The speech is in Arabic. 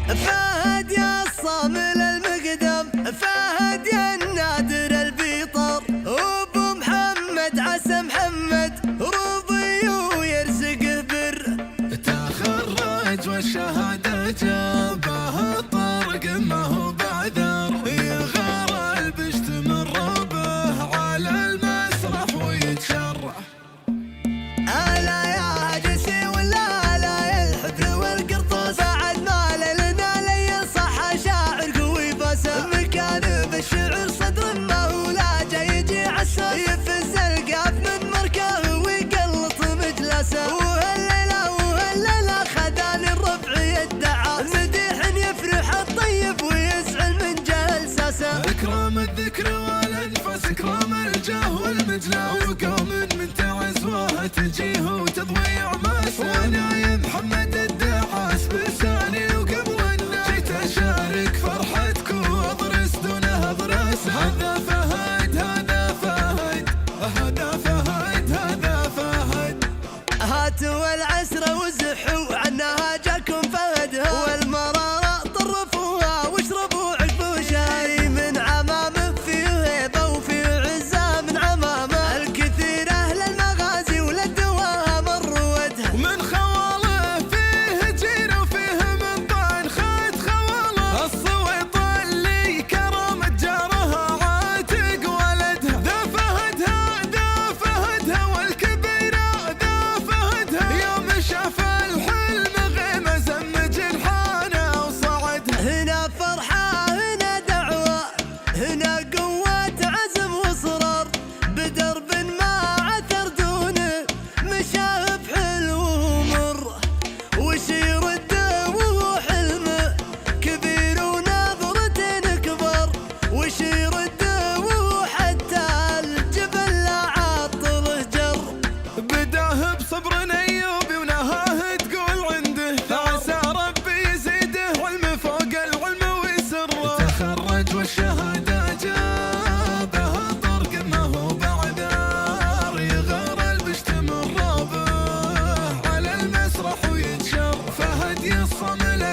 فهد يا الصامل المقدم، فهد يا النادر البيطر، وابو محمد عسى محمد رضي ويرزقه بر. تخرج والشهادة جابها طارق ما هو بعذر، يغار البشت من ربه على المسرح ويتشرح. ألا يا هجسي ولا لا الحفل والقرطاس، بعد ما لنا لي صح شاعر قوي باسم، مكان بالشعر صدر ما هو لا جاي يجي عساس، يفز القاف من مركه ويقلط مجلسه. وهالليلة خذاني الربع يدعى، مديح يفرح الطيب ويزعل من جهل ساسه. اكرام الذكر والانفاس، اكرام الجاه والمجلى، وقوم من تعزوها تجيه وتضويع ماسه. وانا يا محمد الدعاس بلساني وقبل الناس جيت اشارك فرحتكم واضرس دونها ضراسه. هذا فهد هذا فهد هذا فهد هذا فهد. هاتوا العسرة وزحوا عنها جاكم فهد، والمرارة طرفوها واشربوا عقب شاري من عمامه، فيه هيبة وفيه عزة من عمامه. الكثير أهل المغازي ولدوها مروا ودها، ومن خواله فيه جيرة وفيه من طعن خد خواله. الصويط اللي كرامة جارها عاتق ولدها، ذا فهدها والكبيرة ذا فهدها. يوم شاف الحلم غيمة زمج الحانة وصعدها. هنا فرحة هنا دعوة، هنا قوة عزم وصرار، بدرب ما عثر دونه مشاه بحلو ومر. وش يرده وهو حلمه كبير ونظرته كبر، وش يرده وهو حتى الجبل لا عاطله جر. بداه بصبر ايوبي ونهاه تقول عنده، فعسى ربي يزيده علم فوق العلم ويسره. تخرج والشهادة جابها طرق ما هو بعذر، يغار البشت من ربه على المسرح ويتشر. فهد يا الصامل